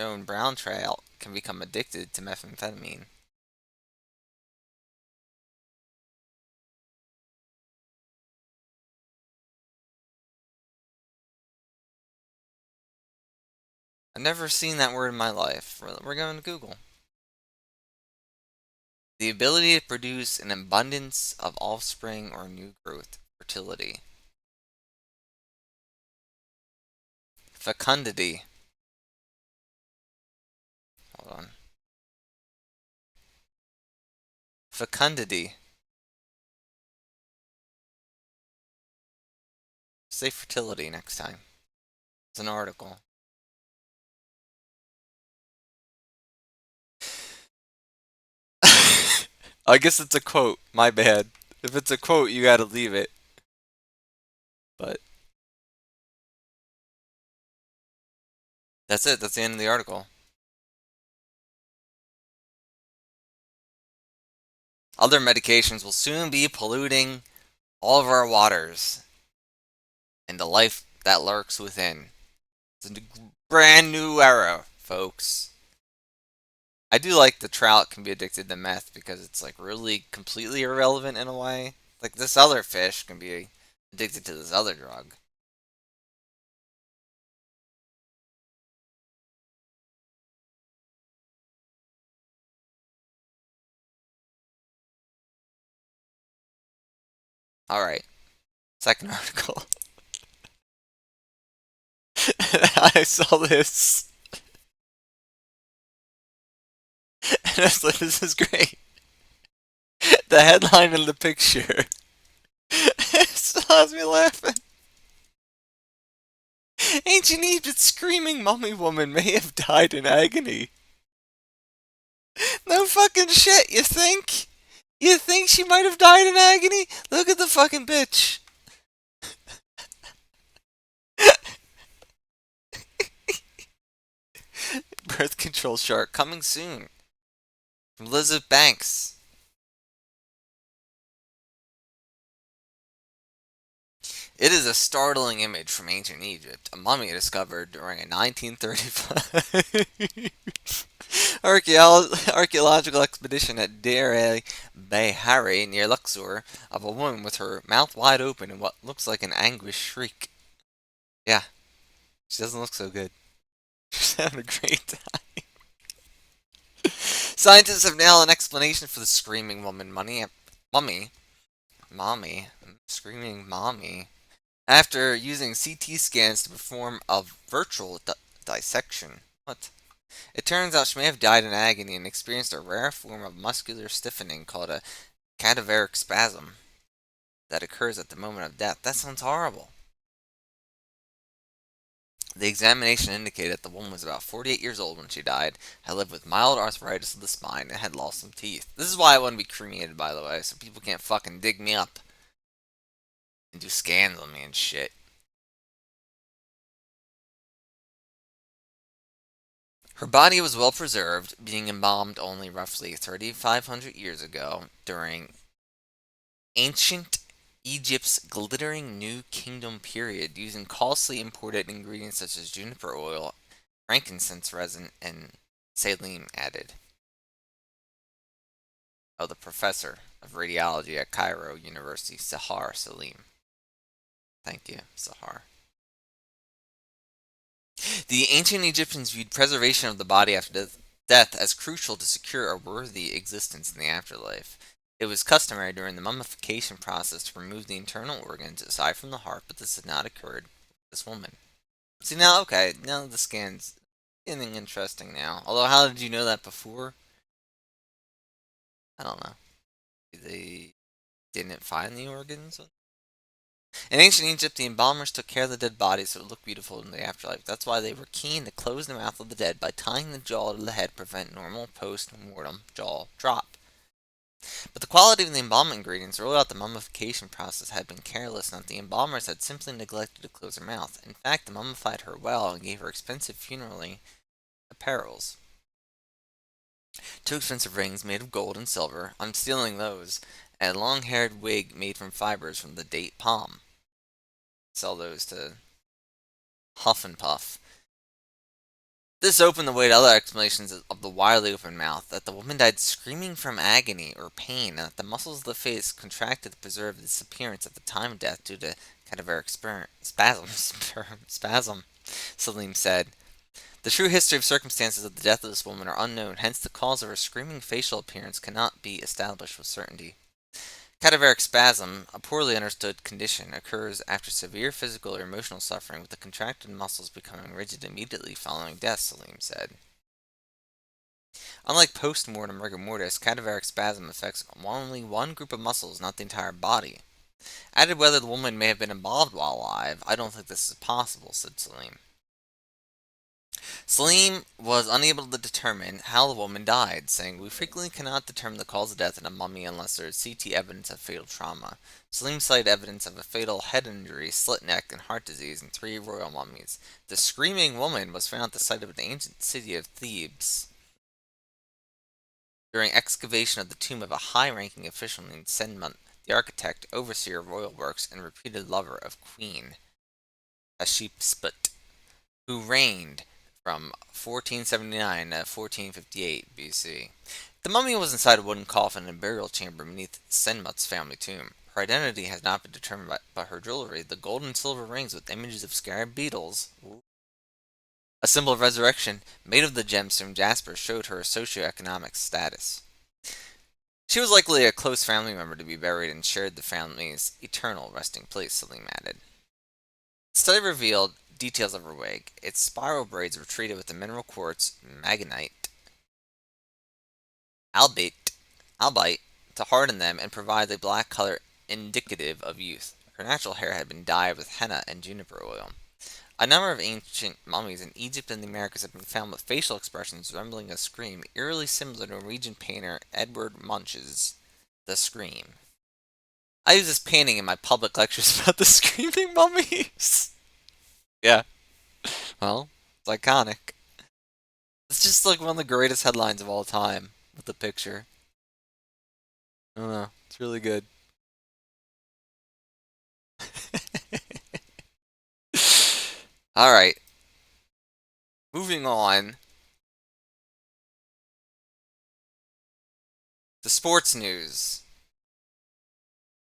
own brown trout can become addicted to methamphetamine. I've never seen that word in my life. We're going to Google. The ability to produce an abundance of offspring or new growth, fertility. Fecundity. Hold on. Fecundity. Say fertility next time. It's an article. I guess it's a quote. My bad. If it's a quote, you gotta leave it. But that's it. That's the end of the article. Other medications will soon be polluting all of our waters and the life that lurks within. It's a brand new era, folks. I do like the trout can be addicted to meth because it's like really completely irrelevant in a way. Like this other fish can be addicted to this other drug. All right, second article. I saw this and I was like, "This is great." The headline in the picture it still has me laughing. Ancient Egypt's screaming mummy woman may have died in agony. No fucking shit, you think? You think she might have died in agony? Look at the fucking bitch. Birth control shark coming soon. From Elizabeth Banks. It is a startling image from ancient Egypt. A mummy discovered during a 1935 archaeological expedition at Deir el Bahari near Luxor of a woman with her mouth wide open in what looks like an anguished shriek. Yeah, she doesn't look so good. She's having a great time. Scientists have now an explanation for the screaming woman mummy. Mommy. Screaming mommy. After using CT scans to perform a virtual dissection. What? It turns out she may have died in agony and experienced a rare form of muscular stiffening called a cadaveric spasm that occurs at the moment of death. That sounds horrible. The examination indicated that the woman was about 48 years old when she died, had lived with mild arthritis of the spine, and had lost some teeth. This is why I want to be cremated, by the way, so people can't fucking dig me up and do scans on me and shit. Her body was well preserved, being embalmed only roughly 3,500 years ago during ancient Egypt's glittering New Kingdom period, using costly imported ingredients such as juniper oil, frankincense resin, and saline added. Oh, the professor of radiology at Cairo University, Sahar Salim. Thank you, Sahar. The ancient Egyptians viewed preservation of the body after death as crucial to secure a worthy existence in the afterlife. It was customary during the mummification process to remove the internal organs aside from the heart, but this had not occurred with this woman. See now, okay, now the scan's getting interesting now. Although, how did you know that before? I don't know. They didn't find the organs. In ancient Egypt, the embalmers took care of the dead bodies so it looked beautiful in the afterlife. That's why they were keen to close the mouth of the dead by tying the jaw to the head to prevent normal post-mortem jaw drop. But the quality of the embalming ingredients ruled out the mummification process had been careless and that the embalmers had simply neglected to close her mouth. In fact, they mummified her well and gave her expensive funerary apparels. Two expensive rings made of gold and silver, I'm stealing those, and a long-haired wig made from fibers from the date palm. Sell those to Huff and Puff. This opened the way to other explanations of the widely open mouth, that the woman died screaming from agony or pain, and that the muscles of the face contracted to preserve its appearance at the time of death due to cadaveric spasm, Salim said. The true history of circumstances of the death of this woman are unknown, hence the cause of her screaming facial appearance cannot be established with certainty. Cadaveric spasm, a poorly understood condition, occurs after severe physical or emotional suffering, with the contracted muscles becoming rigid immediately following death, Salim said. Unlike post-mortem rigor mortis, cadaveric spasm affects only one group of muscles, not the entire body. Added whether the woman may have been involved while alive, I don't think this is possible, said Salim. Salim was unable to determine how the woman died, saying, "We frequently cannot determine the cause of death in a mummy unless there is CT evidence of fatal trauma." Salim cited evidence of a fatal head injury, slit neck, and heart disease in 3 royal mummies. The screaming woman was found at the site of the ancient city of Thebes during excavation of the tomb of a high-ranking official named Senmut, the architect, overseer of royal works, and reputed lover of Queen Hatshepsut, who reigned from 1479 to 1458 BC. The mummy was inside a wooden coffin in a burial chamber beneath Senmut's family tomb. Her identity has not been determined by her jewelry. The gold and silver rings with images of scarab beetles, a symbol of resurrection, made of the gemstone jasper, showed her socioeconomic status. She was likely a close family member to be buried and shared the family's eternal resting place, Salim added. The study revealed details of her wig. Its spiral braids were treated with the mineral quartz magnetite albite, albite to harden them and provide a black color indicative of youth. Her natural hair had been dyed with henna and juniper oil. A number of ancient mummies in Egypt and the Americas have been found with facial expressions resembling a scream, eerily similar to Norwegian painter Edvard Munch's The Scream. I use this painting in my public lectures about the screaming mummies. Yeah, well, it's iconic. It's just like one of the greatest headlines of all time with the picture. I don't know. It's really good. All right. Moving on to sports news.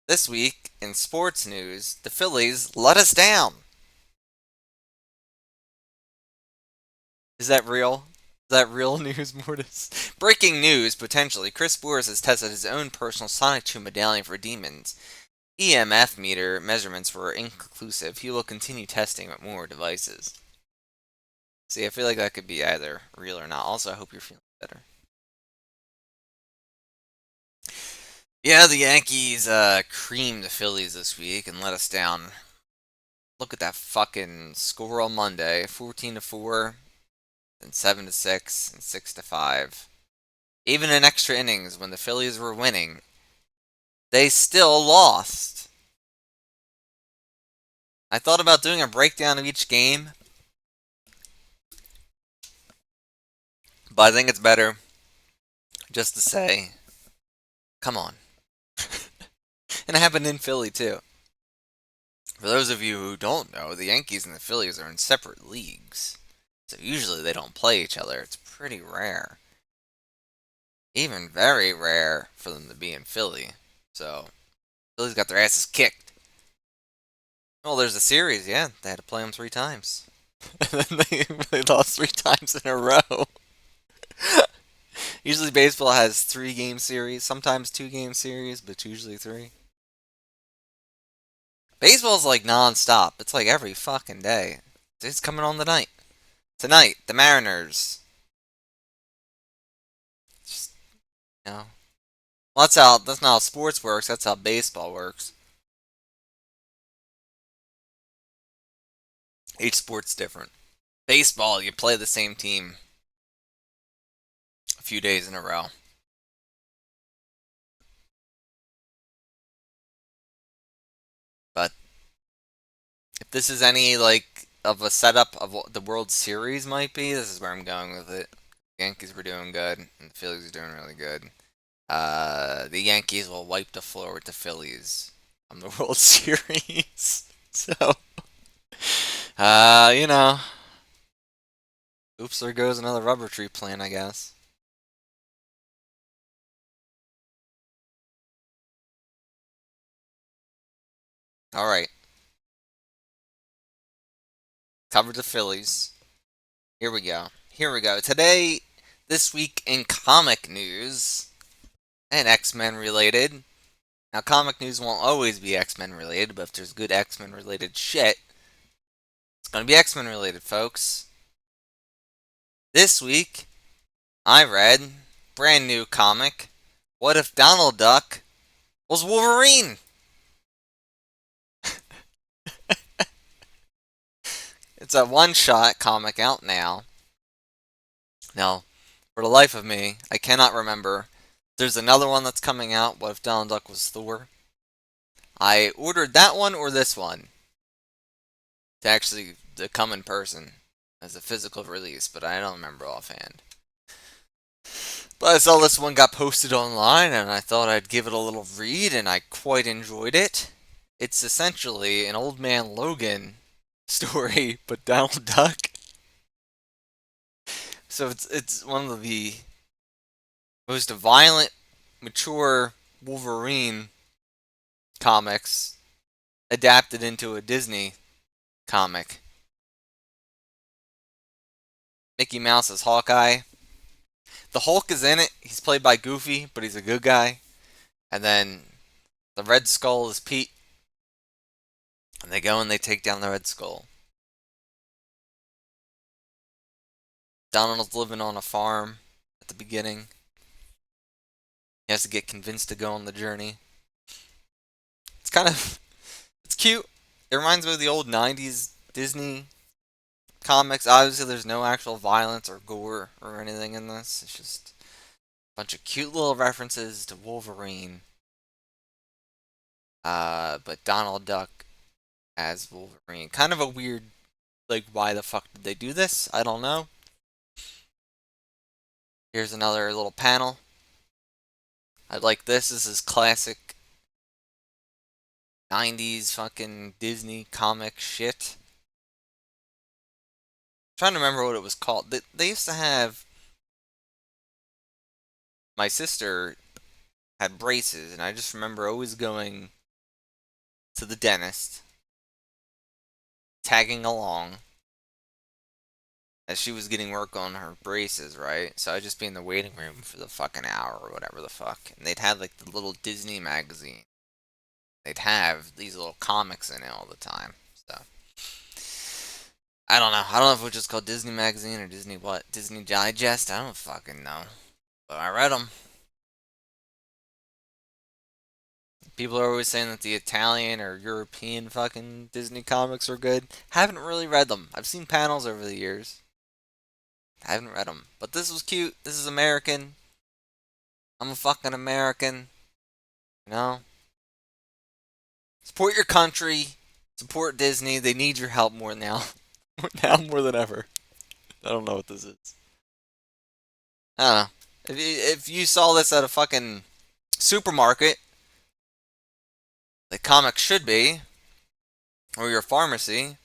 This week in sports news, the Phillies let us down. Is that real? Is that real news, Mortis? Breaking news, potentially. Chris Boris has tested his own personal Sonic 2 medallion for demons. EMF meter measurements were inconclusive. He will continue testing with more devices. See, I feel like that could be either real or not. Also, I hope you're feeling better. Yeah, the Yankees creamed the Phillies this week and let us down. Look at that fucking score on Monday: 14-4, then 7-6, and 6-5. Even in extra innings, when the Phillies were winning, they still lost. I thought about doing a breakdown of each game, but I think it's better just to say, come on. And it happened in Philly, too. For those of you who don't know, the Yankees and the Phillies are in separate leagues. So usually they don't play each other. It's pretty rare. Even very rare for them to be in Philly. So, Phillies got their asses kicked. Well, there's a series, yeah. They had to play them 3 times. And then they lost 3 times in a row. Usually baseball has 3 game series, sometimes 2 game series, but usually 3. Baseball's like non-stop. It's like every fucking day. It's coming on tonight. Tonight, the Mariners. Just, you know. Well, that's not how sports works, that's how baseball works. Each sport's different. Baseball, you play the same team a few days in a row. But if this is any like of a setup of what the World Series might be, this is where I'm going with it. The Yankees were doing good, and the Phillies are doing really good. The Yankees will wipe the floor with the Phillies on the World Series. So, you know, Oops, there goes another rubber tree plant, I guess. Alright, covered the Phillies. Here we go. Here we go. Today, this week in comic news, and X-Men related. Now, comic news won't always be X-Men related, but if there's good X-Men related shit, it's gonna be X-Men related, folks. This week, I read brand new comic. What if Donald Duck was Wolverine? It's a one-shot comic out now. Now, for the life of me, I cannot remember. There's another one that's coming out. What if Donald Duck was Thor? I ordered that one or this one to actually to come in person as a physical release, but I don't remember offhand. But I saw this one got posted online, and I thought I'd give it a little read, and I quite enjoyed it. It's essentially an Old Man Logan story, but Donald Duck. So it's one of the most violent, mature Wolverine comics adapted into a Disney comic. Mickey Mouse is Hawkeye. The Hulk is in it. He's played by Goofy, but he's a good guy. And then the Red Skull is Pete. And they go and they take down the Red Skull. Donald's living on a farm at the beginning. He has to get convinced to go on the journey. It's kind of it's cute. It reminds me of the old 90s Disney comics. Obviously there's no actual violence or gore or anything in this. It's just a bunch of cute little references to Wolverine. But Donald Duck as Wolverine. Kind of a weird, like, why the fuck did they do this? I don't know. Here's another little panel. I like this. This is classic 90s fucking Disney comic shit. I'm trying to remember what it was called. They used to have. My sister had braces, and I just remember always going to the dentist, tagging along as she was getting work on her braces, right? So I'd just be in the waiting room for the fucking hour or whatever the fuck. And they'd have like the little Disney magazine. They'd have these little comics in it all the time. So I don't know. I don't know if it was just called Disney Magazine or Disney what? Disney Digest? I don't fucking know. But I read them. People are always saying that the Italian or European fucking Disney comics are good. Haven't really read them. I've seen panels over the years. I haven't read them. But this was cute. This is American. I'm a fucking American. You know? Support your country. Support Disney. They need your help more now. Now more than ever. I don't know what this is. I don't know. If you saw this at a fucking supermarket, the comic should be, or your pharmacy,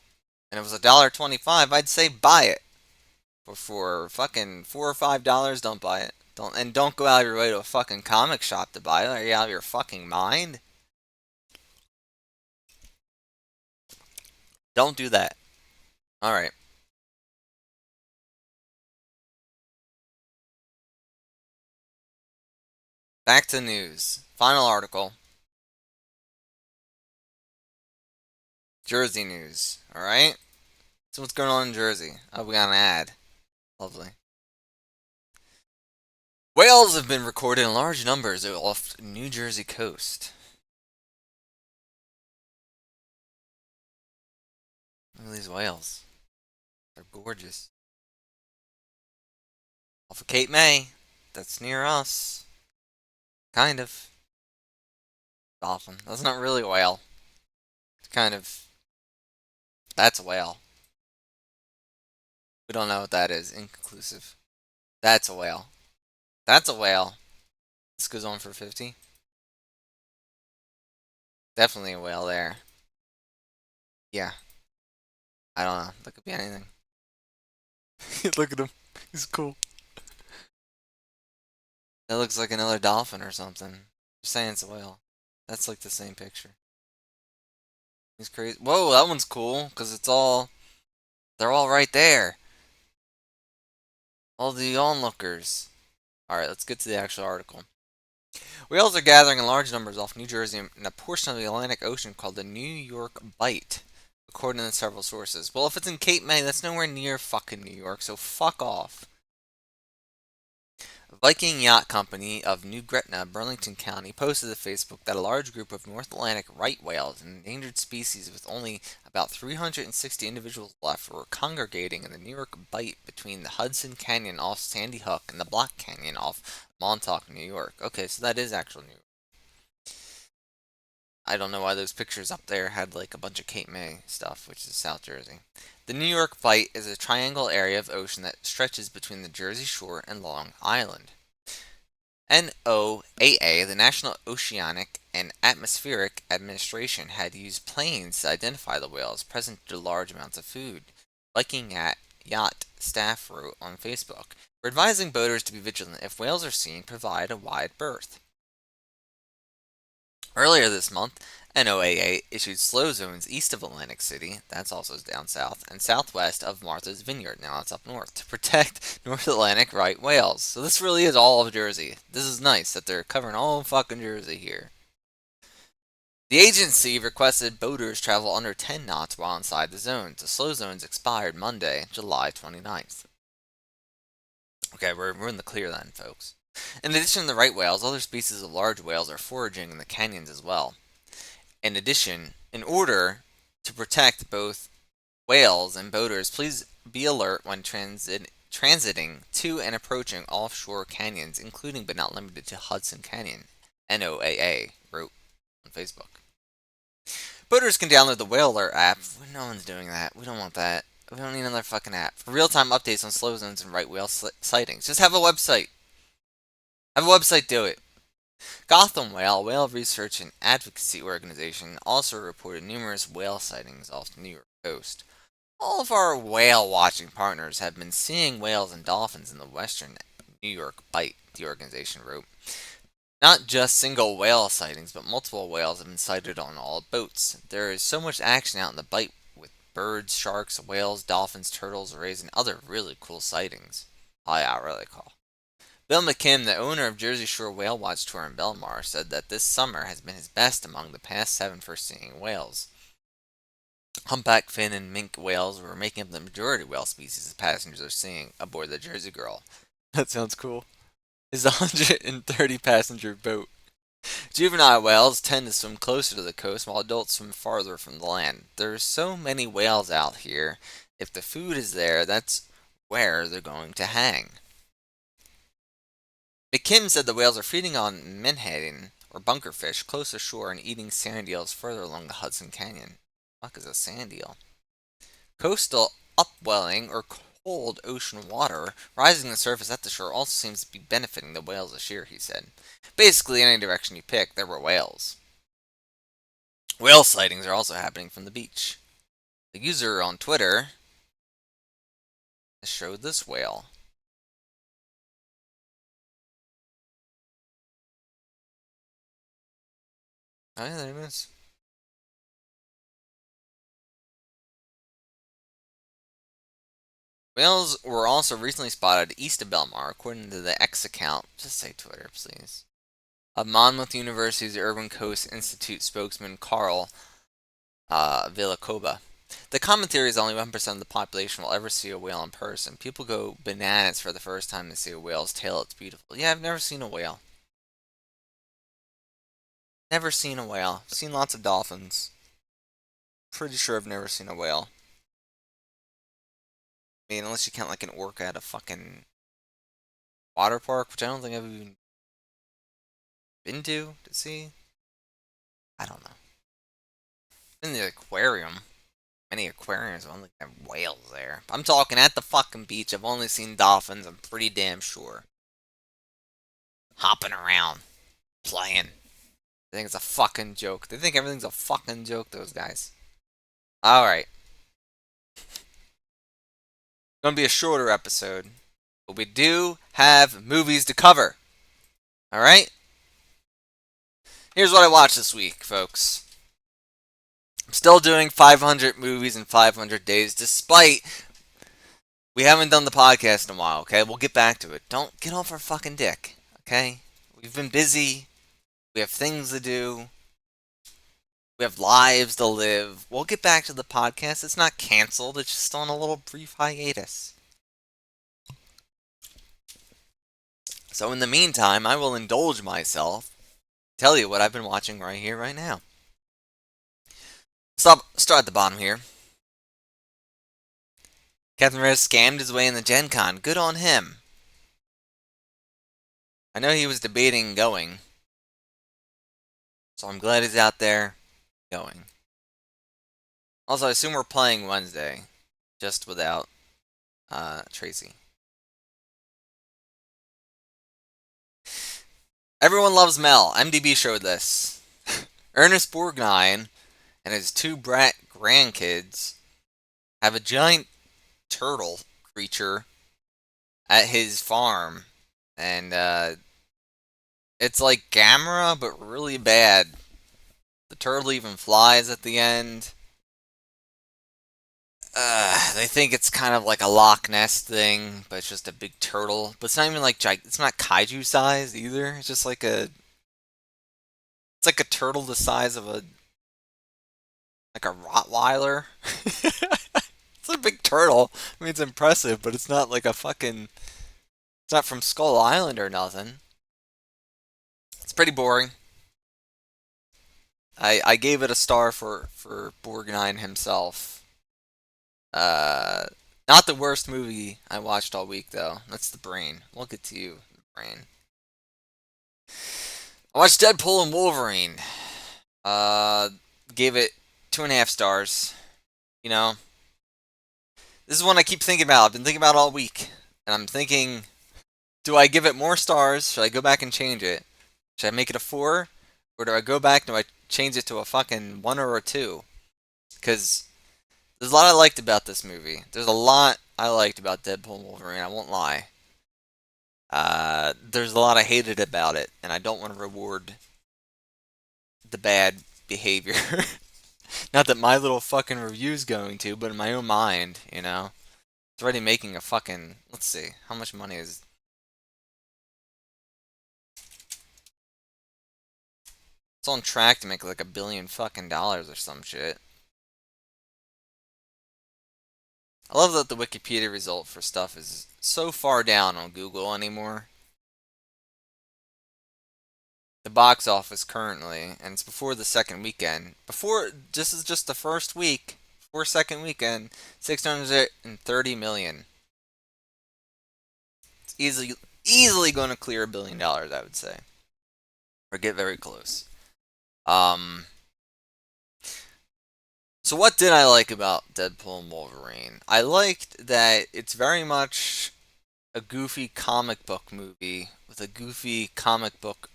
and it was $1.25, I'd say buy it. But for fucking $4 or $5, don't buy it. Don't go out of your way to a fucking comic shop to buy it. Are you out of your fucking mind? Don't do that. All right. Back to news. Final article. Jersey news. All right. So what's going on in Jersey? Oh, we got an ad. Lovely. Whales have been recorded in large numbers off New Jersey coast. Look at these whales. They're gorgeous. Off of Cape May. That's near us. Kind of. Dolphin. That's not really a whale. It's kind of. That's a whale. We don't know what that is. Inconclusive. That's a whale. That's a whale. This goes on for 50. Definitely a whale there. Yeah. I don't know. That could be anything. Look at him. He's cool. That looks like another dolphin or something. You're saying it's a whale. That's like the same picture. He's crazy. Whoa, that one's cool because they're all right there. All the onlookers. All right, let's get to the actual article. Whales are gathering in large numbers off New Jersey in a portion of the Atlantic Ocean called the New York Bight, according to several sources. Well, if it's in Cape May, that's nowhere near fucking New York, so fuck off. Viking Yacht Company of New Gretna, Burlington County, posted to Facebook that a large group of North Atlantic right whales, an endangered species with only about 360 individuals left, were congregating in the New York Bight between the Hudson Canyon off Sandy Hook and the Black Canyon off Montauk, New York. Okay, so that is actual New York. I don't know why those pictures up there had like a bunch of Cape May stuff, which is South Jersey. The New York Bight is a triangle area of ocean that stretches between the Jersey Shore and Long Island. NOAA, the National Oceanic and Atmospheric Administration, had used planes to identify the whales present to large amounts of food. Viking Yacht staff wrote on Facebook, "We're advising boaters to be vigilant. If whales are seen, provide a wide berth." Earlier this month, NOAA issued slow zones east of Atlantic City, that's also down south, and southwest of Martha's Vineyard, now it's up north, to protect North Atlantic right whales. So this really is all of Jersey. This is nice that they're covering all of fucking Jersey here. The agency requested boaters travel under 10 knots while inside the zone. The slow zones expired Monday, July 29th. Okay, we're in the clear then, folks. In addition to the right whales, other species of large whales are foraging in the canyons as well. In addition, in order to protect both whales and boaters, please be alert when transiting to and approaching offshore canyons, including but not limited to Hudson Canyon, NOAA wrote on Facebook. Boaters can download the Whale Alert app. No one's doing that. We don't want that. We don't need another fucking app. For real-time updates on slow zones and right whale sightings. Just have a website. Have a website do it. Gotham Whale, a whale research and advocacy organization, also reported numerous whale sightings off the New York coast. All of our whale watching partners have been seeing whales and dolphins in the western New York Bight, the organization wrote. Not just single whale sightings, but multiple whales have been sighted on all boats. There is so much action out in the Bight with birds, sharks, whales, dolphins, turtles, rays, and other really cool sightings. Oh yeah, really cool. Bill McKim, the owner of Jersey Shore Whale Watch Tour in Belmar, said that this summer has been his best among the past 7 for seeing whales. Humpback fin and minke whales were making up the majority of whale species that passengers are seeing aboard the Jersey Girl. That sounds cool. It's a 130 passenger boat. Juvenile whales tend to swim closer to the coast while adults swim farther from the land. There's so many whales out here. If the food is there, that's where they're going to hang. McKim said the whales are feeding on menhaden, or bunkerfish, close ashore and eating sand eels further along the Hudson Canyon. What is a sand eel? Coastal upwelling, or cold ocean water, rising to the surface at the shore also seems to be benefiting the whales this year, he said. Basically, any direction you pick, there were whales. Whale sightings are also happening from the beach. The user on Twitter showed this whale. Oh yeah, there it is. Whales were also recently spotted east of Belmar, according to the X account. Just say Twitter, please. Of Monmouth University's Urban Coast Institute spokesman Carl Villacova. The commentary is only 1% of the population will ever see a whale in person. People go bananas for the first time they see a whale's tail. It's beautiful. Yeah, I've never seen a whale. Never seen a whale. I've seen lots of dolphins. Pretty sure I've never seen a whale. I mean, unless you count like an orca at a fucking water park, which I don't think I've even been to see. I don't know. In the aquarium. Many aquariums only have whales there. I'm talking at the fucking beach. I've only seen dolphins. I'm pretty damn sure. Hopping around, playing. They think it's a fucking joke. They think everything's a fucking joke, those guys. Alright. Gonna be a shorter episode, but we do have movies to cover. All right. Here's what I watched this week, folks. I'm still doing 500 movies in 500 days, despite we haven't done the podcast in a while. Okay, we'll get back to it. Don't get off our fucking dick. Okay, we've been busy. We have things to do. We have lives to live. We'll get back to the podcast. It's not canceled. It's just on a little brief hiatus. So in the meantime, I will indulge myself. Tell you what I've been watching right here, right now. Start at the bottom here. Captain Red scammed his way in the Gen Con. Good on him. I know he was debating going, so I'm glad he's out there going. Also, I assume we're playing Wednesday, just without Tracy. Everyone loves Mel. MDB showed this. Ernest Borgnine and his two brat grandkids have a giant turtle creature at his farm, and it's like Gamera, but really bad. The turtle even flies at the end. They think it's kind of like a Loch Ness thing, but it's just a big turtle. But it's not even like it's not kaiju size either. It's just like it's like a turtle the size of a like a Rottweiler. It's a big turtle. I mean, it's impressive, but it's not like a fucking. It's not from Skull Island or nothing. It's pretty boring. I gave it a star for Borgnine himself. Uh, Not the worst movie I watched all week though. That's The Brain. We'll get to you, The Brain. I watched Deadpool and Wolverine. Uh, Gave it 2.5 stars. You know, this is one I keep thinking about. I've been thinking about it all week, and I'm thinking, do I give it more stars? Should I go back and change it? Should I make it a 4, or do I go back and do I change it to a fucking 1 or a 2? Because there's a lot I liked about this movie. There's a lot I liked about Deadpool and Wolverine. I won't lie. There's a lot I hated about it, and I don't want to reward the bad behavior. Not that my little fucking review's going to, but in my own mind, you know. It's already making a fucking. Let's see. How much money is. It's on track to make like $1 billion fucking dollars or some shit. I love that the Wikipedia result for stuff is so far down on Google anymore. The box office currently, and it's before the second weekend. This is just the first week. Before second weekend, 630 million. It's easily going to clear $1 billion, I would say, or get very close. So what did I like about Deadpool and Wolverine? I liked that it's very much a goofy comic book movie with a goofy comic book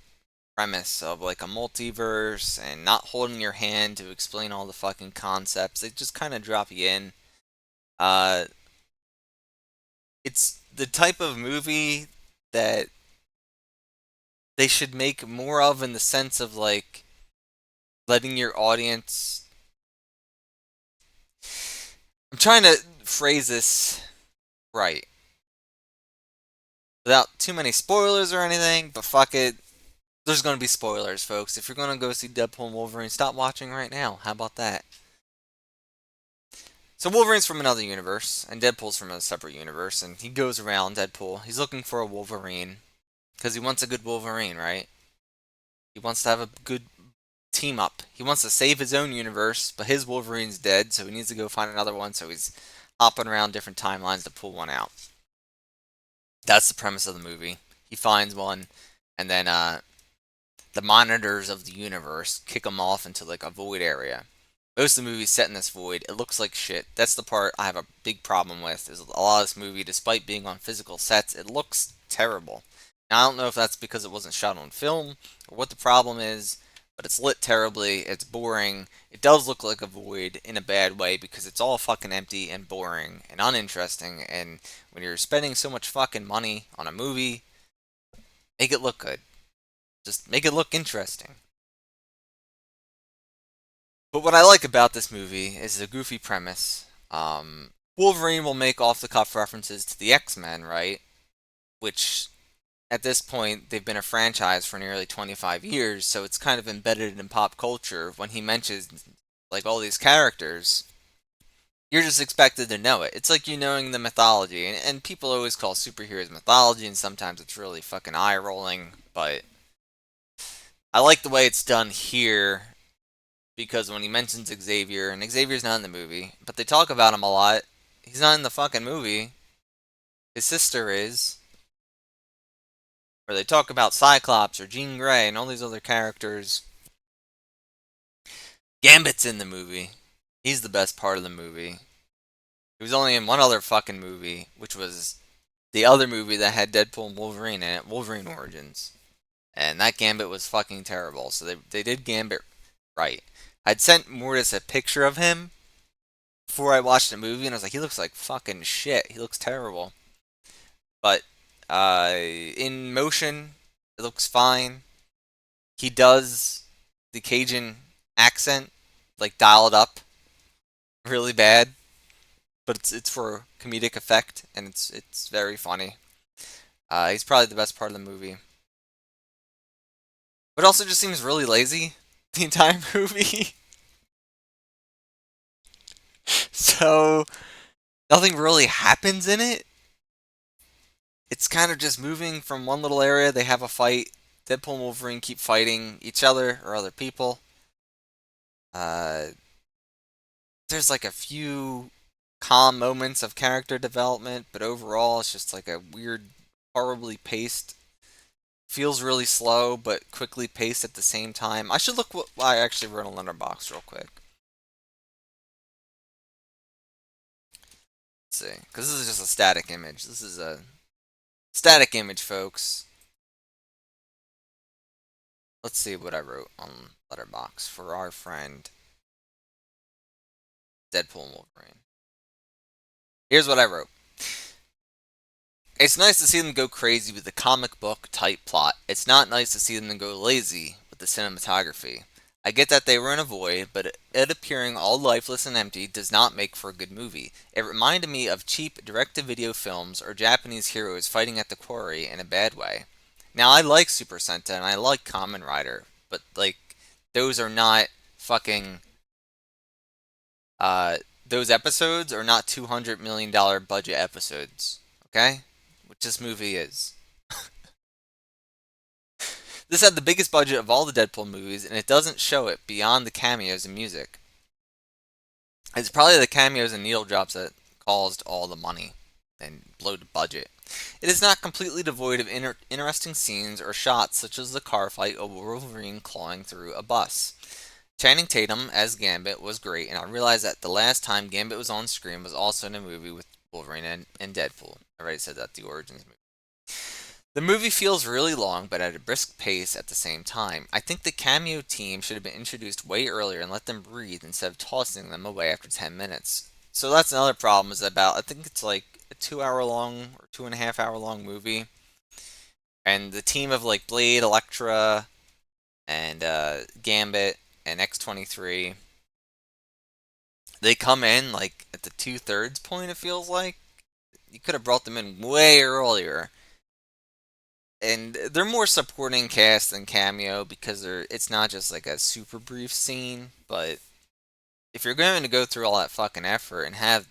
premise of like a multiverse and not holding your hand to explain all the fucking concepts. They just kind of drop you in. Uh, it's the type of movie that they should make more of in the sense of like letting your audience. I'm trying to phrase this right without too many spoilers or anything, but fuck it. There's going to be spoilers, folks. If you're going to go see Deadpool and Wolverine, stop watching right now. How about that? So Wolverine's from another universe, and Deadpool's from a separate universe, and he goes around, Deadpool. He's looking for a Wolverine, because he wants a good Wolverine, right? He wants to have a good team up. He wants to save his own universe, but his Wolverine's dead, so he needs to go find another one, so he's hopping around different timelines to pull one out. That's the premise of the movie. He finds one, and then the monitors of the universe kick him off into like a void area. Most of the movie's set in this void. It looks like shit. That's the part I have a big problem with. Is a lot of this movie, despite being on physical sets, it looks terrible. Now I don't know if that's because it wasn't shot on film or what the problem is, but it's lit terribly. It's boring. It does look like a void in a bad way because it's all fucking empty and boring and uninteresting. And when you're spending so much fucking money on a movie, make it look good. Just make it look interesting. But what I like about this movie is the goofy premise. Wolverine will make off the cuff references to the X Men, right? Which at this point they've been a franchise for nearly 25 years, so it's kind of embedded in pop culture. When he mentions like all these characters, you're just expected to know it. It's like you knowing the mythology, and people always call superheroes mythology, and sometimes it's really fucking eye rolling. But I like the way it's done here because when he mentions Xavier, and Xavier's not in the movie, but they talk about him a lot. He's not in the fucking movie. His sister is. Or they talk about Cyclops or Jean Grey and all these other characters. Gambit's in the movie. He's the best part of the movie. He was only in one other fucking movie, which was the other movie that had Deadpool and Wolverine in it, Wolverine Origins. And that Gambit was fucking terrible. So they did Gambit right. I'd sent Mortis a picture of him before I watched the movie, and I was like, he looks like fucking shit. He looks terrible. But in motion, it looks fine. He does the Cajun accent, like dial it up really bad, but it's for comedic effect, and it's very funny. He's probably the best part of the movie, but also just seems really lazy the entire movie. So nothing really happens in it. It's kind of just moving from one little area. They have a fight. Deadpool and Wolverine keep fighting each other or other people. Uh, there's like a few calm moments of character development, but overall it's just like a weird, horribly paced. Feels really slow, but quickly paced at the same time. I should look what I actually wrote on Letterboxd real quick. Let's see, because this is just a static image. This is a static image, folks. Let's see what I wrote on Letterboxd for our friend Deadpool and Wolverine. Here's what I wrote. It's nice to see them go crazy with the comic book type plot. It's not nice to see them go lazy with the cinematography. I get that they were in a void, but it appearing all lifeless and empty does not make for a good movie. It reminded me of cheap direct-to-video films or Japanese heroes fighting at the quarry in a bad way. Now I like Super Sentai and I like Kamen Rider, but like those are not fucking uh those episodes are not $200 million budget episodes. Okay? Which this movie is. This had the biggest budget of all the Deadpool movies, and it doesn't show it beyond the cameos and music. It's probably the cameos and needle drops that caused all the money and blew the budget. It is not completely devoid of interesting scenes or shots, such as the car fight of Wolverine clawing through a bus. Channing Tatum as Gambit was great, and I realized that the last time Gambit was on screen was also in a movie with Wolverine and Deadpool. I already said that, the Origins movie. The movie feels really long, but at a brisk pace at the same time. I think the cameo team should have been introduced way earlier and let them breathe instead of tossing them away after 10 minutes. So that's another problem is about, I think it's like a 2 hour long or 2.5 hour long movie. And the team of like Blade, Elektra, and Gambit, and X-23, they come in like at the 2/3 point, it feels like. You could have brought them in way earlier, and they're more supporting cast than cameo because it's not just like a super brief scene. But if you're going to go through all that fucking effort and have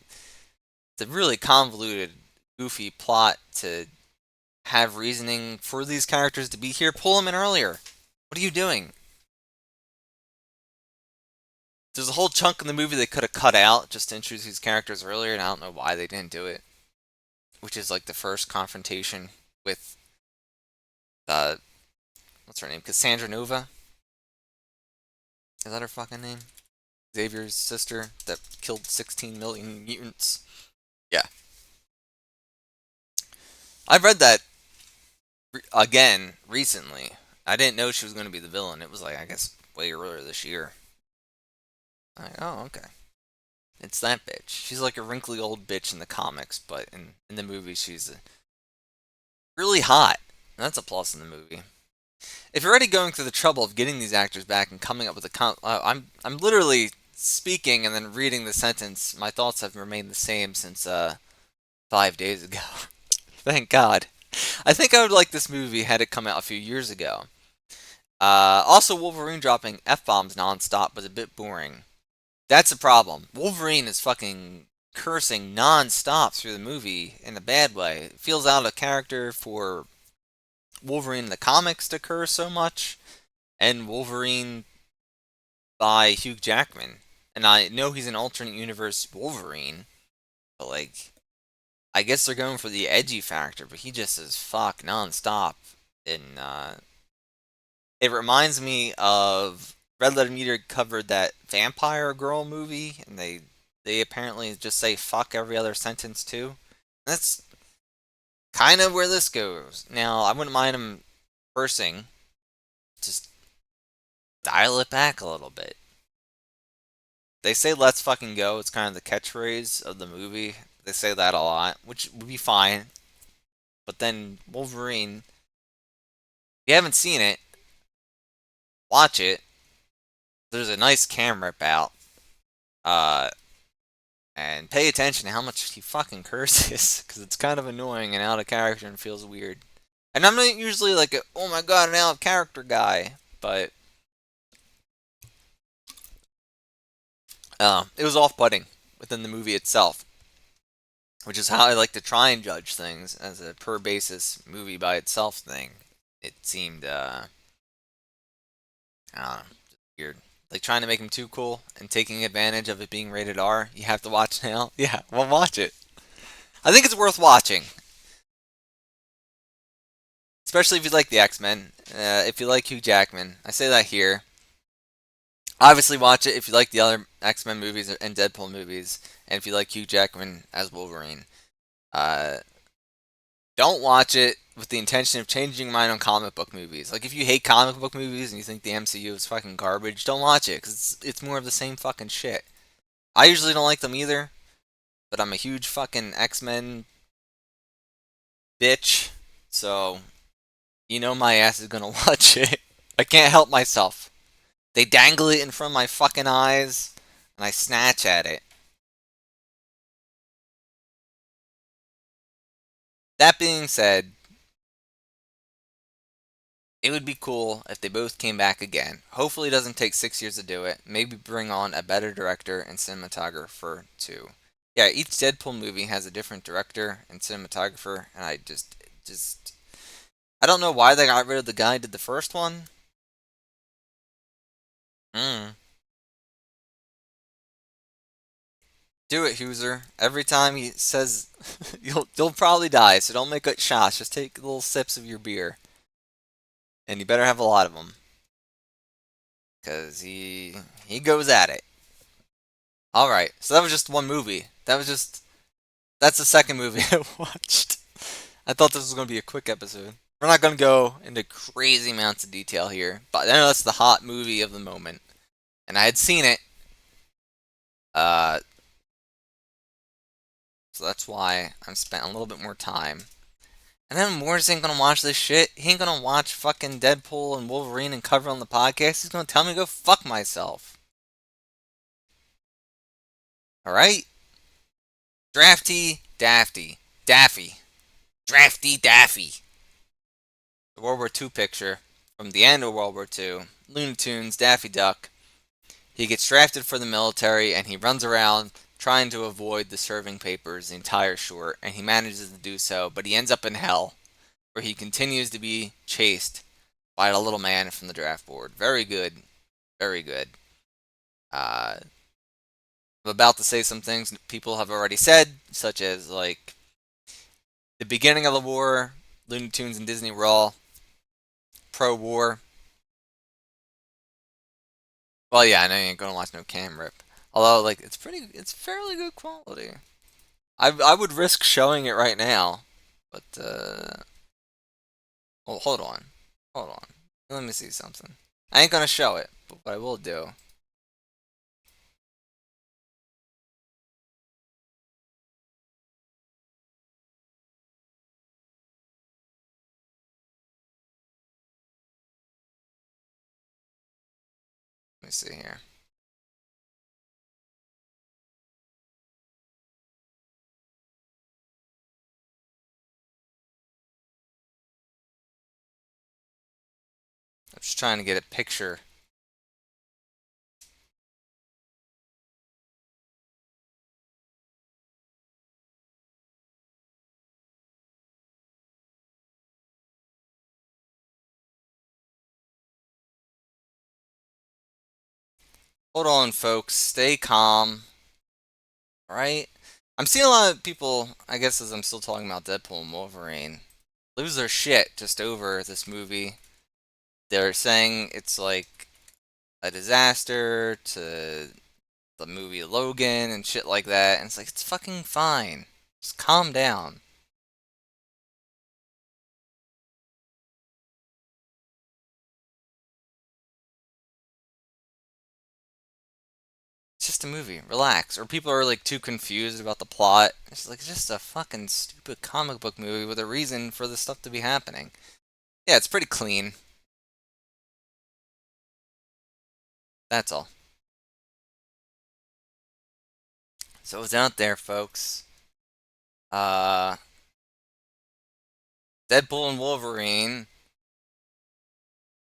the really convoluted, goofy plot to have reasoning for these characters to be here, pull them in earlier. What are you doing? There's a whole chunk in the movie they could have cut out just to introduce these characters earlier, and I don't know why they didn't do it. Which is like the first confrontation with uh, what's her name? Cassandra Nova. Is that her fucking name? Xavier's sister that killed 16 million mutants. Yeah. I read that again recently. I didn't know she was going to be the villain. It was like, I guess, way earlier this year. Like, oh, okay. It's that bitch. She's like a wrinkly old bitch in the comics, but in the movie, she's really hot. That's a plus in the movie. If you're already going through the trouble of getting these actors back and coming up with I'm literally speaking and then reading the sentence. My thoughts have remained the same since 5 days ago. Thank God. I think I would like this movie had it come out a few years ago. Also, Wolverine dropping f bombs nonstop was a bit boring. That's a problem. Wolverine is fucking cursing nonstop through the movie in a bad way. It feels out of character for Wolverine in the comics to curse so much, and Wolverine by Hugh Jackman. And I know he's an alternate universe Wolverine, but like, I guess they're going for the edgy factor, but he just says fuck nonstop. And it reminds me of Red Letter Media covered that Vampire Girl movie, and they apparently just say fuck every other sentence too. That's kind of where this goes. Now, I wouldn't mind him cursing, just dial it back a little bit. They say let's fucking go. It's kind of the catchphrase of the movie. They say that a lot, which would be fine. But then Wolverine, if you haven't seen it, watch it. There's a nice camera rip out. Uh, and pay attention to how much he fucking curses, because it's kind of annoying and out of character and feels weird. And I'm not usually like a, oh my god, an out of character guy, but it was off-putting within the movie itself, which is how I like to try and judge things as a per basis movie by itself thing. It seemed, I don't know, just weird. Like trying to make him too cool and taking advantage of it being rated R. You have to watch now. Yeah, well, watch it. I think it's worth watching, especially if you like the X-Men. If you like Hugh Jackman, I say that here. Obviously, watch it if you like the other X-Men movies and Deadpool movies, and if you like Hugh Jackman as Wolverine. Uh, don't watch it with the intention of changing your mind on comic book movies. Like, if you hate comic book movies and you think the MCU is fucking garbage, don't watch it, because it's more of the same fucking shit. I usually don't like them either, but I'm a huge fucking X-Men bitch, so you know my ass is gonna watch it. I can't help myself. They dangle it in front of my fucking eyes, and I snatch at it. That being said, it would be cool if they both came back again. Hopefully, it doesn't take 6 years to do it. Maybe bring on a better director and cinematographer too. Yeah, each Deadpool movie has a different director and cinematographer, and just, I don't know why they got rid of the guy who did the first one. Hmm. Do it, Hooser. Every time he says you'll probably die, so don't make it shots. Just take little sips of your beer, and you better have a lot of them, cause he goes at it. All right, so that was just one movie. That's the second movie I watched. I thought this was gonna be a quick episode. We're not gonna go into crazy amounts of detail here, but I know that's the hot movie of the moment, and I had seen it. Uh, so that's why I'm spent a little bit more time. And then Morris ain't gonna watch this shit. He ain't gonna watch fucking Deadpool and Wolverine and cover on the podcast. He's gonna tell me to go fuck myself. Alright? Drafty Daffy. Daffy. Drafty Daffy. The World War II picture from the end of World War II. Looney Tunes, Daffy Duck. He gets drafted for the military and he runs around trying to avoid the serving papers the entire short, and he manages to do so, but he ends up in hell, where he continues to be chased by a little man from the draft board. Very good. Very good. I'm about to say some things people have already said, such as, like, the beginning of the war, Looney Tunes and Disney were all pro-war. Well, yeah, I know you ain't gonna watch no cam rip. Although, like, it's fairly good quality. I would risk showing it right now, but, oh, hold on. Hold on. Let me see something. I ain't gonna show it, but what I will do. Let me see here. I'm just trying to get a picture. Hold on, folks. Stay calm. All right. I'm seeing a lot of people. I guess as I'm still talking about Deadpool and Wolverine, lose their shit just over this movie. They're saying it's like a disaster to the movie Logan and shit like that. And it's like, it's fucking fine. Just calm down. It's just a movie. Relax. Or people are like too confused about the plot. It's just a fucking stupid comic book movie with a reason for the stuff to be happening. Yeah, it's pretty clean. That's all. So it's out there, folks. Uh, Deadpool and Wolverine,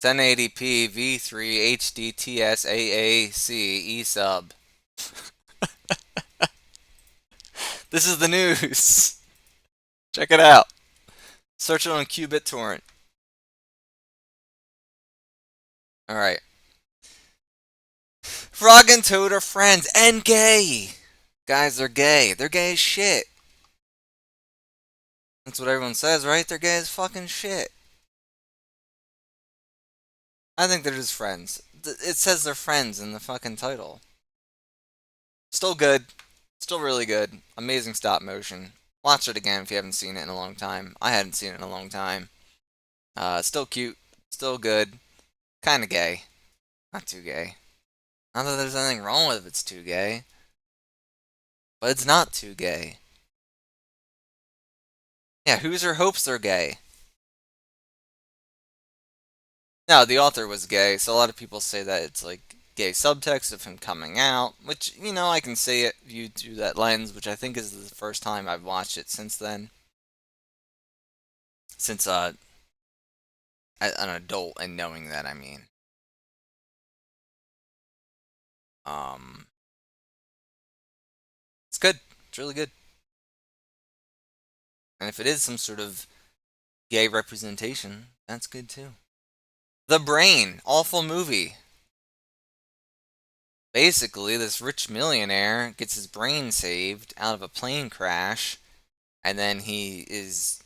1080p V3 HDTS AAC E sub. This is the news. Check it out. Search it on Qubit Torrent. All right. Frog and Toad are friends and gay. Guys, they're gay. They're gay as shit. That's what everyone says, right? They're gay as fucking shit. I think they're just friends. It says they're friends in the fucking title. Still good. Still really good. Amazing stop motion. Watch it again if you haven't seen it in a long time. I hadn't seen it in a long time. Still cute. Still good. Kinda gay. Not too gay. Not that there's anything wrong with it if it's too gay. But it's not too gay. Yeah, Hoosier hopes they're gay. No, the author was gay, so a lot of people say that it's like gay subtext of him coming out, which, I can see it viewed through that lens, which I think is the first time I've watched it since then. Since, an adult and knowing that, I mean. Um, it's good. It's really good. And if it is some sort of gay representation, that's good too. The Brain, awful movie. Basically, this rich millionaire gets his brain saved out of a plane crash, and then he is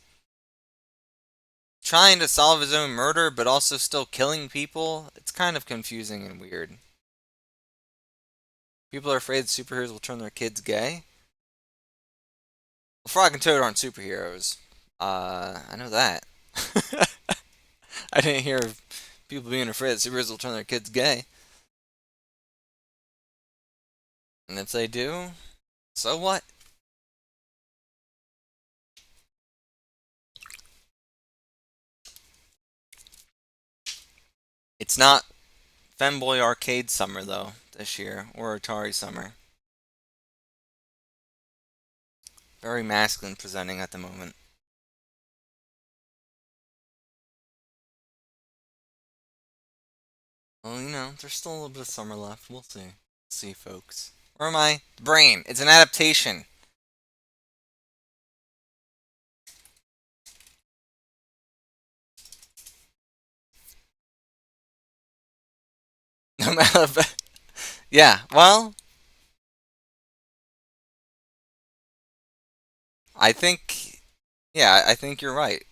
trying to solve his own murder, but also still killing people. It's kind of confusing and weird. People are afraid superheroes will turn their kids gay. Well, Frog and Toad aren't superheroes. I know that. I didn't hear of people being afraid that superheroes will turn their kids gay. And if they do, so what? It's not Femboy Arcade Summer, though, this year, or Atari Summer. Very masculine presenting at the moment. Well, there's still a little bit of summer left. We'll see. See, folks. Where am I? Brain. It's an adaptation. No matter. Yeah. Well, I think. Yeah, I think you're right.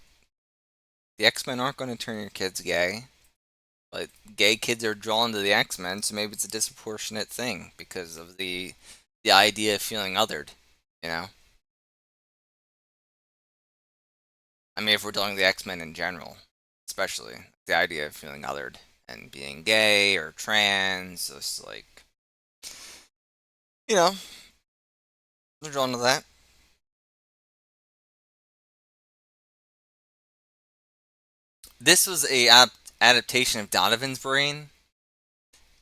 The X-Men aren't going to turn your kids gay, but gay kids are drawn to the X-Men, so maybe it's a disproportionate thing because of the idea of feeling othered. You know. I mean, if we're dealing with the X-Men in general, especially the idea of feeling othered and being gay or trans. Just like, you know, they're drawn to that. This was a adaptation of Donovan's Brain,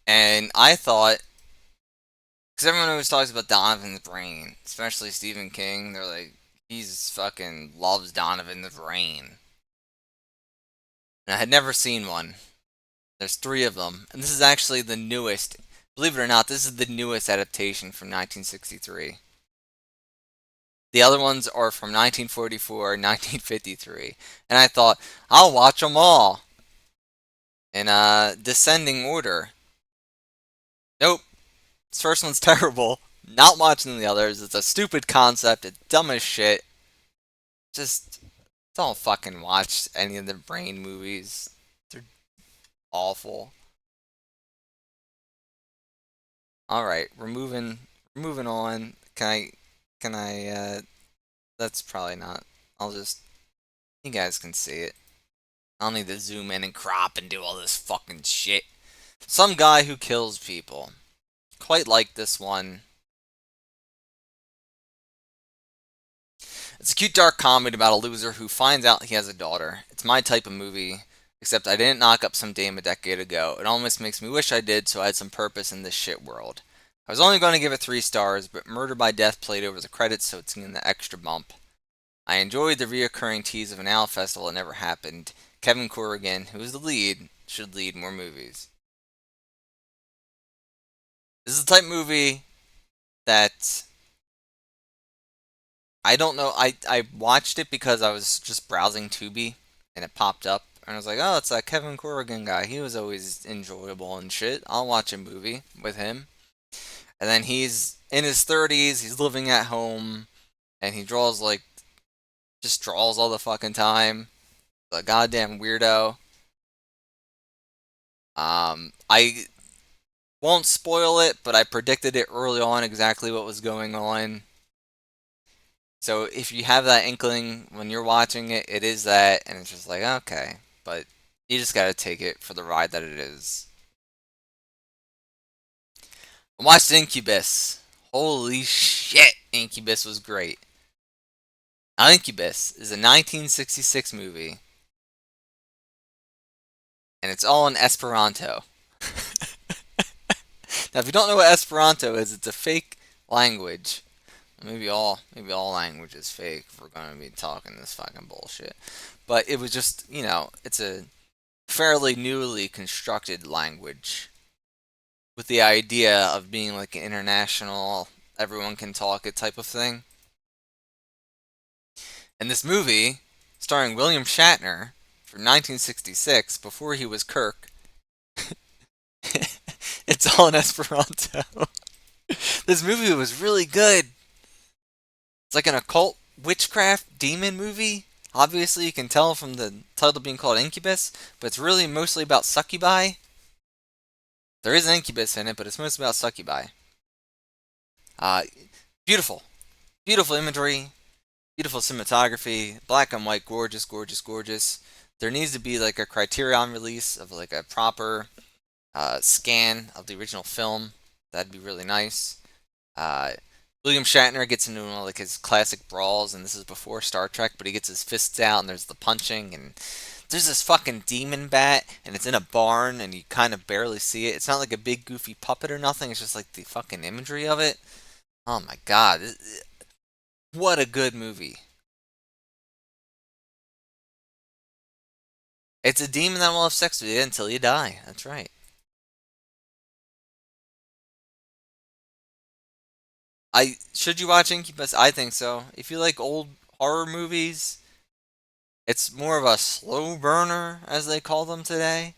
and I thought, because everyone always talks about Donovan's Brain, especially Stephen King, they're like, he's fucking loves Donovan's Brain. And I had never seen one. There's three of them, and this is actually the newest. Believe it or not, this is the newest adaptation from 1963. The other ones are from 1944 and 1953. And I thought, I'll watch them all in descending order. Nope, this first one's terrible. Not watching the others. It's a stupid concept. It's dumb as shit. Just don't fucking watch any of the Brain movies. They're awful. All right, we're moving on. Can I that's probably not. I'll just you guys can see it. I don't need to zoom in and crop and do all this fucking shit. Some guy who kills people. Quite like this one. It's a cute dark comedy about a loser who finds out he has a daughter. It's my type of movie, except I didn't knock up some dame a decade ago. It almost makes me wish I did, so I had some purpose in this shit world. I was only going to give it 3 stars, but Murder by Death played over the credits, so it's getting the extra bump. I enjoyed the reoccurring tease of an owl festival that never happened. Kevin Corrigan, who is the lead, should lead more movies. This is the type of movie that I don't know. I watched it because I was just browsing Tubi and it popped up and I was like, oh, it's that Kevin Corrigan guy. He was always enjoyable and shit. I'll watch a movie with him. And then he's in his 30s. He's living at home and he draws like just draws all the fucking time. A goddamn weirdo. I won't spoil it, but I predicted it early on exactly what was going on. So if you have that inkling when you're watching it, it is that, and it's just like, okay. But you just gotta take it for the ride that it is. I watched Incubus. Holy shit, Incubus was great. Now, Incubus is a 1966 movie, and it's all in Esperanto. Now, if you don't know what Esperanto is, it's a fake language. Maybe all language is fake if we're gonna be talking this fucking bullshit. But it was just, it's a fairly newly constructed language with the idea of being like an international, everyone can talk it type of thing. And this movie, starring William Shatner from 1966, before he was Kirk, it's all in Esperanto. This movie was really good. It's like an occult witchcraft demon movie. Obviously, you can tell from the title being called Incubus, but it's really mostly about succubi. There is an incubus in it, but it's mostly about succubi. Uh, beautiful. Beautiful imagery, beautiful cinematography, black and white, gorgeous, gorgeous, gorgeous. There needs to be like a Criterion release of like a proper scan of the original film. That'd be really nice. Uh, William Shatner gets into one of like his classic brawls, and this is before Star Trek, but he gets his fists out, and there's the punching, and there's this fucking demon bat, and it's in a barn, and you kind of barely see it. It's not like a big goofy puppet or nothing. It's just like the fucking imagery of it. Oh my god, what a good movie! It's a demon that will have sex with you until you die. That's right. I should you watch Incubus? I think so. If you like old horror movies, it's more of a slow burner, as they call them today.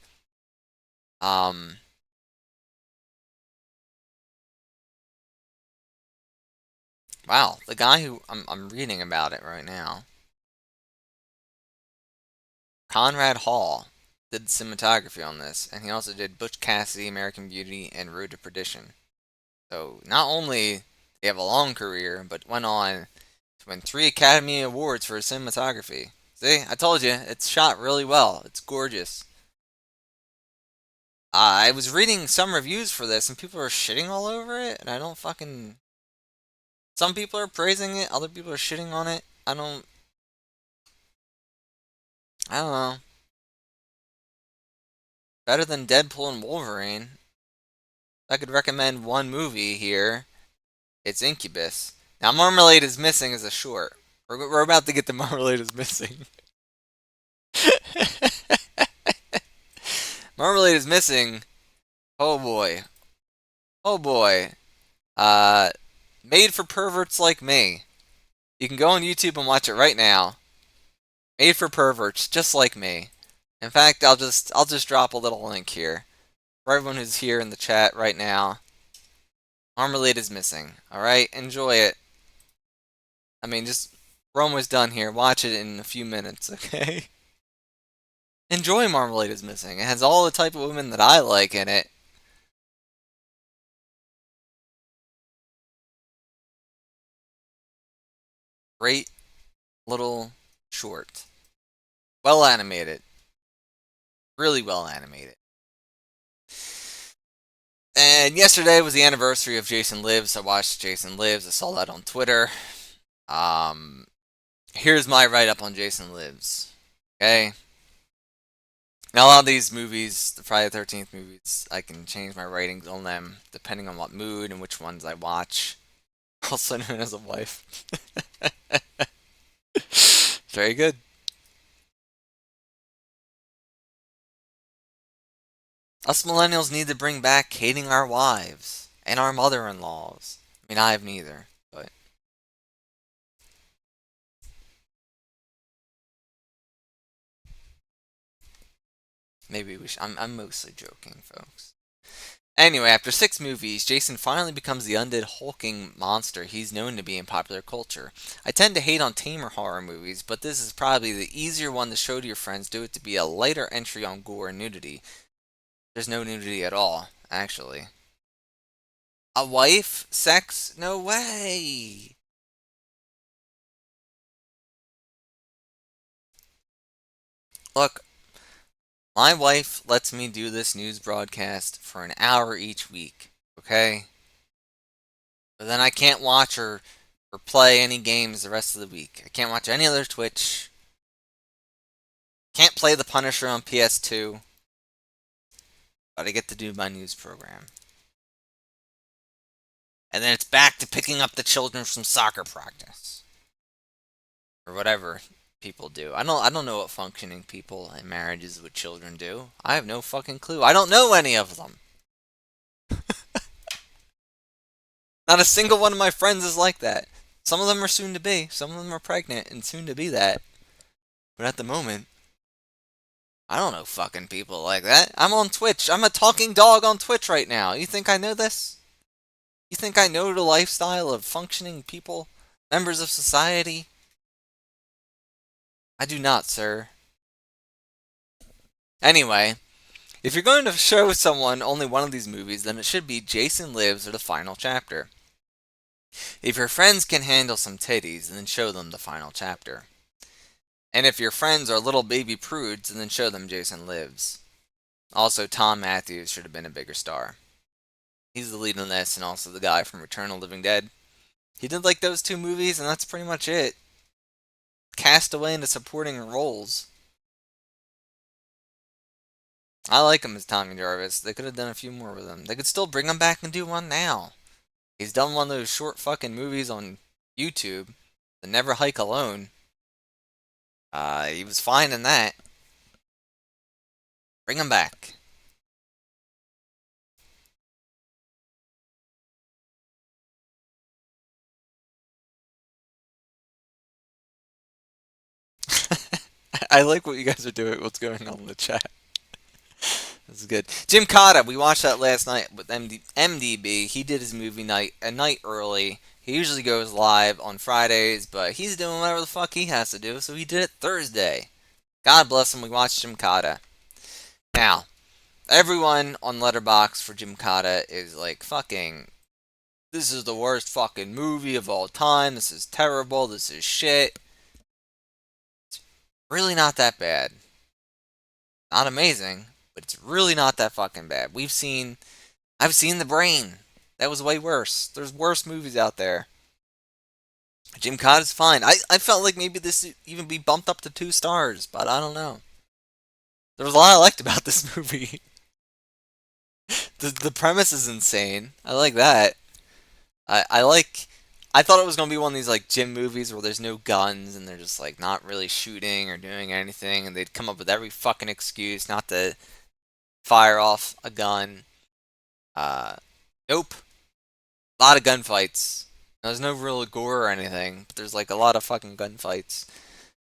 Um, wow, the guy who I'm reading about it right now, Conrad Hall, did cinematography on this, and he also did Butch Cassidy, American Beauty, and Road to Perdition. So not only did he have a long career, but went on to win 3 Academy Awards for his cinematography. See, I told you, it's shot really well. It's gorgeous. I was reading some reviews for this, and people are shitting all over it, and I don't fucking. Some people are praising it, other people are shitting on it. I don't know. Better than Deadpool and Wolverine. If I could recommend one movie here, it's Incubus. Now, Marmalade is Missing is a short. We're about to get to Marmalade is Missing. Marmalade is Missing. Oh boy. Oh boy. Uh, Made for perverts like me. You can go on YouTube and watch it right now. Made for perverts just like me. In fact, I'll just drop a little link here for everyone who's here in the chat right now. Marmalade is Missing. All right, enjoy it. I mean, just we're almost done here. Watch it in a few minutes, okay? Enjoy Marmalade is Missing. It has all the type of women that I like in it. Great little short. Well animated. Really well animated. And yesterday was the anniversary of Jason Lives. I watched Jason Lives. I saw that on Twitter. Um, Here's my write up on Jason Lives. Okay? Now, a lot of these movies, the Friday the 13th movies, I can change my ratings on them depending on what mood and which ones I watch. Also known as a wife. Very good. Us millennials need to bring back hating our wives and our mother in laws. I mean, I have neither, but maybe we should. I'm mostly joking, folks. Anyway, after 6 movies, Jason finally becomes the undead hulking monster he's known to be in popular culture. I tend to hate on tamer horror movies, but this is probably the easier one to show to your friends due it to be a lighter entry on gore and nudity. There's no nudity at all, actually. A wife? Sex? No way! Look, my wife lets me do this news broadcast for an hour each week, okay? But then I can't watch or play any games the rest of the week. I can't watch any other Twitch. Can't play the Punisher on PS2. But I get to do my news program. And then it's back to picking up the children from soccer practice. Or whatever people do. I don't know what functioning people in marriages with children do. I have no fucking clue. I don't know any of them. Not a single one of my friends is like that. Some of them are soon to be. Some of them are pregnant and soon to be that. But at the moment, I don't know fucking people like that. I'm on Twitch. I'm a talking dog on Twitch right now. You think I know this? You think I know the lifestyle of functioning people? Members of society? I do not, sir. Anyway, if you're going to show someone only one of these movies, then it should be Jason Lives or the final chapter. If your friends can handle some titties, then show them the final chapter. And if your friends are little baby prudes, then show them Jason Lives. Also, Tom Matthews should have been a bigger star. He's the lead in this, and also the guy from Return of the Living Dead. He did like those 2 movies, and that's pretty much it. Cast away into supporting roles. I like him as Tommy Jarvis. They could have done a few more with him. They could still bring him back and do one now. He's done one of those short fucking movies on YouTube, The Never Hike Alone. He was fine in that. Bring him back. I like what you guys are doing. What's going on in the chat? This is good. Jim Cotta, we watched that last night with MDB. He did his movie night a night early. He usually goes live on Fridays, but he's doing whatever the fuck he has to do, so he did it Thursday. God bless him. We watched Jim Cotta. Now, everyone on Letterboxd for Jim Cotta is like, fucking, this is the worst fucking movie of all time. This is terrible. This is shit. It's really not that bad. Not amazing, but it's really not that fucking bad. I've seen The Brain. That was way worse. There's worse movies out there. Jim Cod is fine. I felt like maybe this would even be bumped up to 2 stars, but I don't know. There was a lot I liked about this movie. The premise is insane. I like that. I like. I thought it was gonna be one of these like gym movies where there's no guns and they're just like not really shooting or doing anything, and they'd come up with every fucking excuse not to fire off a gun. Uh, nope. A lot of gunfights. There's no real gore or anything, but there's like a lot of fucking gunfights.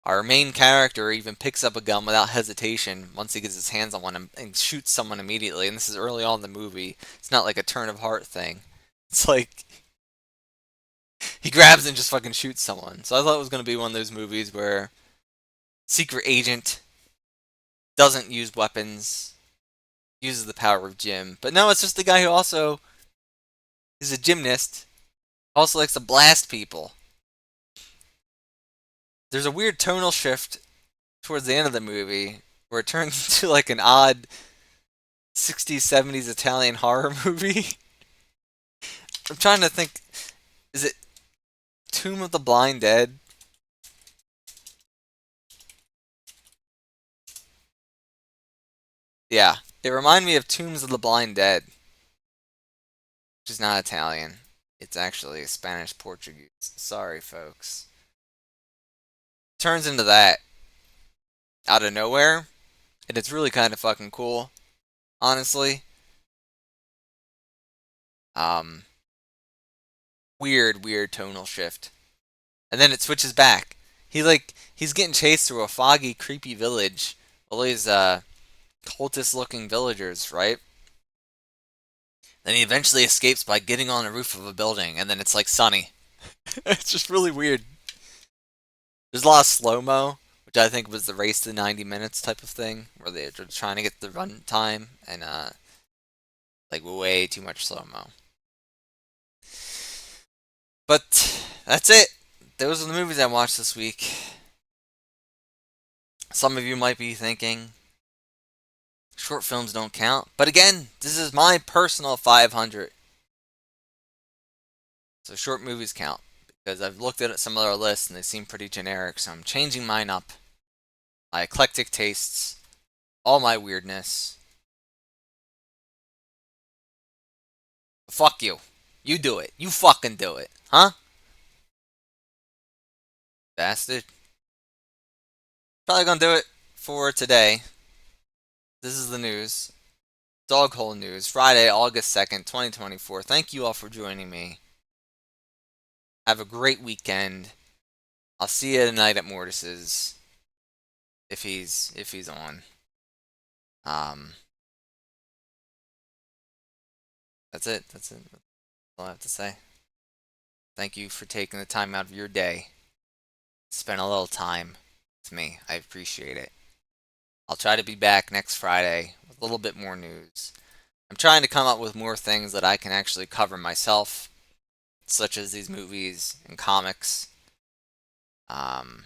Our main character even picks up a gun without hesitation once he gets his hands on one and shoots someone immediately. And this is early on in the movie. It's not like a turn of heart thing. It's like he grabs and just fucking shoots someone. So I thought it was going to be one of those movies where secret agent doesn't use weapons, uses the power of gym. But no, it's just the guy who also is a gymnast, also likes to blast people. There's a weird tonal shift towards the end of the movie where it turns into like an odd 60s, 70s Italian horror movie. I'm trying to think. Is it Tomb of the Blind Dead? Yeah. It reminded me of Tombs of the Blind Dead, which is not Italian. It's actually Spanish Portuguese. Sorry, folks. Turns into that out of nowhere, and it's really kind of fucking cool, honestly. Um, weird tonal shift. And then it switches back. He's getting chased through a foggy, creepy village. All these cultist looking villagers, right? Then he eventually escapes by getting on the roof of a building, and then it's like sunny. It's just really weird. There's a lot of slow mo, which I think was the race to 90 minutes type of thing, where they're trying to get the run time and like way too much slow mo. But that's it. Those are the movies I watched this week. Some of you might be thinking short films don't count, but again, this is my personal 500. So short movies count because I've looked at some other lists and they seem pretty generic, so I'm changing mine up. My eclectic tastes, all my weirdness. Fuck you. You do it. You fucking do it. Huh? Bastard. Probably gonna do it for today. This is the news. Dog Hole News, Friday, August 2nd, 2024. Thank you all for joining me. Have a great weekend. I'll see you tonight at Mortis's if he's on. Um that's it. That's it. That's all I have to say. Thank you for taking the time out of your day. Spend a little time with me. I appreciate it. I'll try to be back next Friday with a little bit more news. I'm trying to come up with more things that I can actually cover myself, such as these movies and comics, um,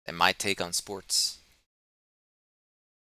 and my take on sports.